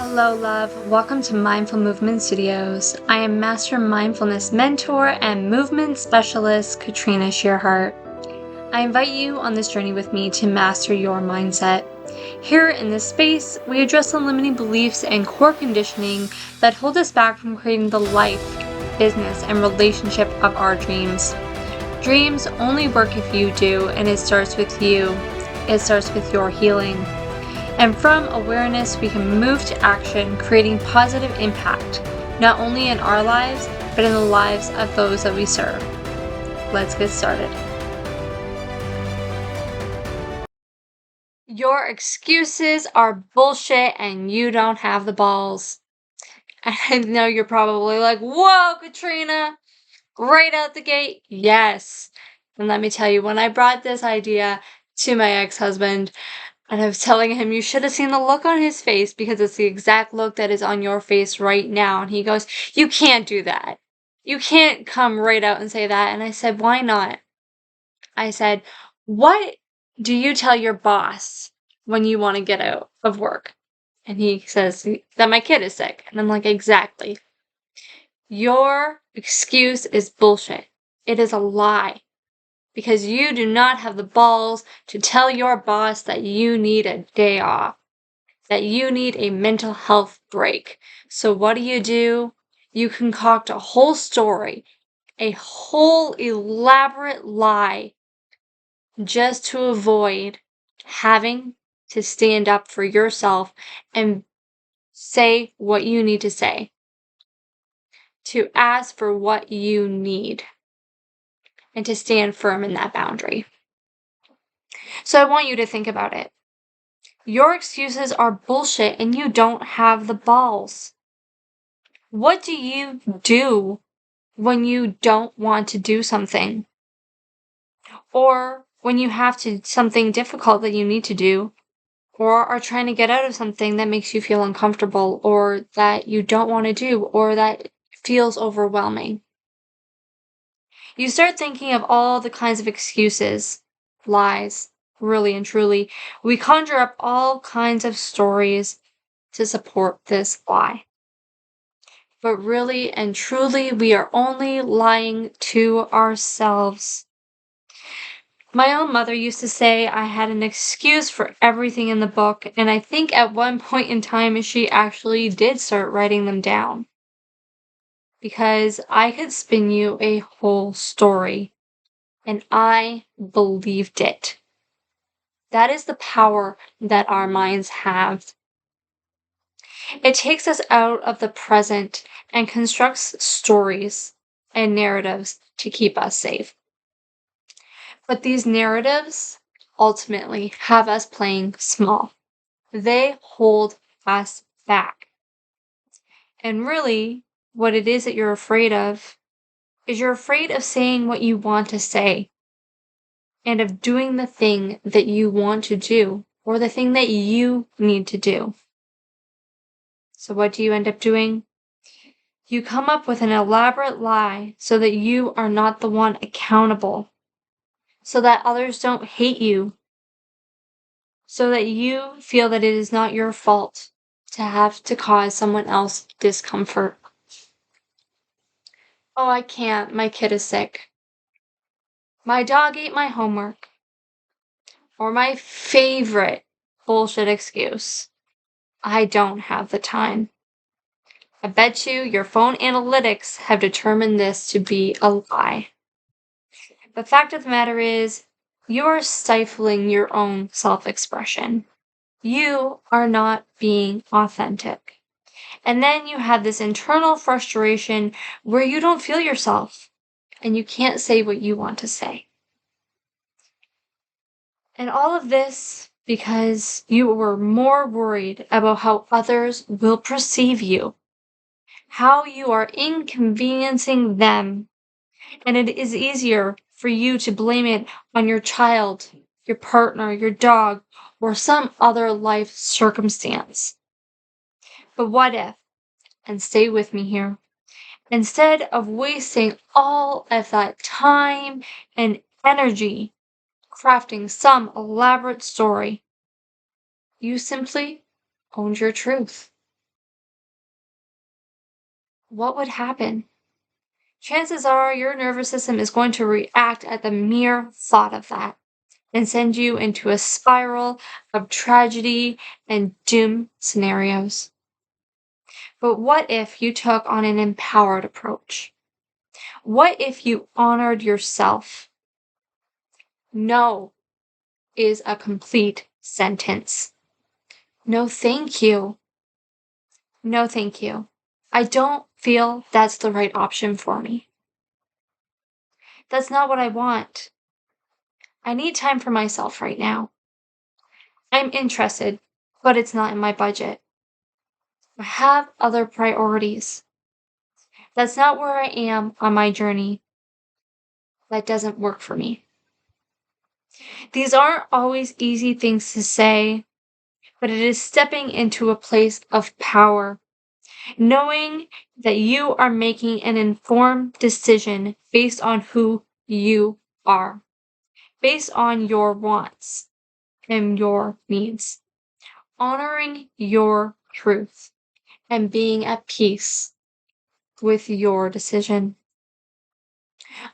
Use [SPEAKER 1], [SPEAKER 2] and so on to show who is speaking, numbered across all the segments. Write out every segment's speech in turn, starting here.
[SPEAKER 1] Hello, love. Welcome to Mindful Movement Studios. I am Master Mindfulness Mentor and Movement Specialist Katrina Tschirhart. I invite you on this journey with me to master your mindset. Here in this space, we address the limiting beliefs and core conditioning that hold us back from creating the life, business, and relationship of our dreams. Dreams only work if you do, and it starts with you. It starts with your healing. And from awareness, we can move to action, creating positive impact, not only in our lives, but in the lives of those that we serve. Let's get started. Your excuses are bullshit and you don't have the balls. I know you're probably like, whoa, Katrina, right out the gate. Yes. And let me tell you, when I brought this idea to my ex-husband, and I was telling him, you should have seen the look on his face because it's the exact look that is on your face right now. And he goes, you can't do that. You can't come right out and say that. And I said, why not? I said, what do you tell your boss when you want to get out of work? And he says that my kid is sick. And I'm like, exactly. Your excuse is bullshit. It is a lie. Because you do not have the balls to tell your boss that you need a day off, that you need a mental health break. So what do? You concoct a whole story, a whole elaborate lie, just to avoid having to stand up for yourself and say what you need to say, to ask for what you need, and to stand firm in that boundary. So I want you to think about it. Your excuses are bullshit and you don't have the balls. What do you do when you don't want to do something? Or when you have something difficult that you need to do, or are trying to get out of something that makes you feel uncomfortable, or that you don't want to do, or that feels overwhelming. You start thinking of all the kinds of excuses, lies, really and truly. We conjure up all kinds of stories to support this lie. But really and truly, we are only lying to ourselves. My own mother used to say I had an excuse for everything in the book, and I think at one point in time she actually did start writing them down. Because I could spin you a whole story, and I believed it. That is the power that our minds have. It takes us out of the present and constructs stories and narratives to keep us safe. But these narratives ultimately have us playing small. They hold us back. And really, what it is that you're afraid of is you're afraid of saying what you want to say and of doing the thing that you want to do or the thing that you need to do. So what do you end up doing? You come up with an elaborate lie so that you are not the one accountable, so that others don't hate you, so that you feel that it is not your fault to have to cause someone else discomfort. Oh, I can't. My kid is sick. My dog ate my homework. Or my favorite bullshit excuse. I don't have the time. I bet you your phone analytics have determined this to be a lie. The fact of the matter is, you are stifling your own self-expression. You are not being authentic. And then you have this internal frustration where you don't feel yourself and you can't say what you want to say. And all of this because you were more worried about how others will perceive you, how you are inconveniencing them. And it is easier for you to blame it on your child, your partner, your dog, or some other life circumstance. But what if, and stay with me here, instead of wasting all of that time and energy crafting some elaborate story, you simply owned your truth? what would happen? Chances are your nervous system is going to react at the mere thought of that and send you into a spiral of tragedy and doom scenarios. But what if you took on an empowered approach? What if you honored yourself? No is a complete sentence. No, thank you. No, thank you. I don't feel that's the right option for me. That's not what I want. I need time for myself right now. I'm interested, but it's not in my budget. I have other priorities. That's not where I am on my journey. That doesn't work for me. These aren't always easy things to say, but it is stepping into a place of power, knowing that you are making an informed decision based on who you are, based on your wants and your needs, honoring your truth and being at peace with your decision.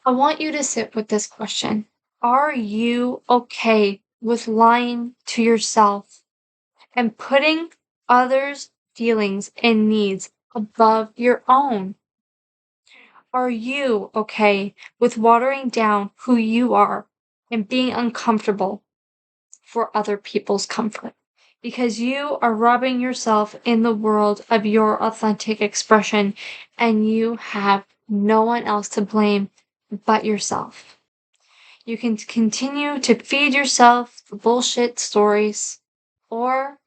[SPEAKER 1] I want you to sit with this question. Are you okay with lying to yourself and putting others' feelings and needs above your own? Are you okay with watering down who you are and being uncomfortable for other people's comfort? Because you are robbing yourself in the world of your authentic expression and you have no one else to blame but yourself. You can continue to feed yourself the bullshit stories, or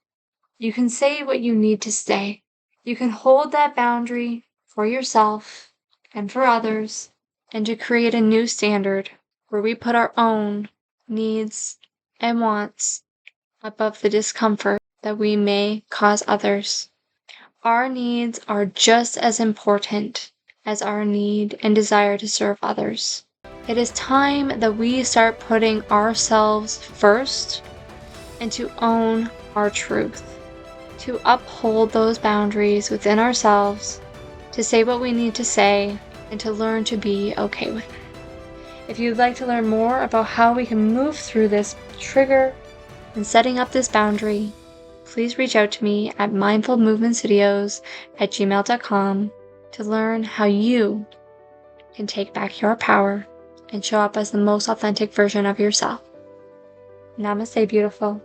[SPEAKER 1] you can say what you need to say. You can hold that boundary for yourself and for others, and to create a new standard where we put our own needs and wants above the discomfort that we may cause others. Our needs are just as important as our need and desire to serve others. It is time that we start putting ourselves first and to own our truth, to uphold those boundaries within ourselves, to say what we need to say, and to learn to be okay with it. If you'd like to learn more about how we can move through this trigger and setting up this boundary, please reach out to me at mindfulmovementstudios@gmail.com to learn how you can take back your power and show up as the most authentic version of yourself. Namaste, beautiful.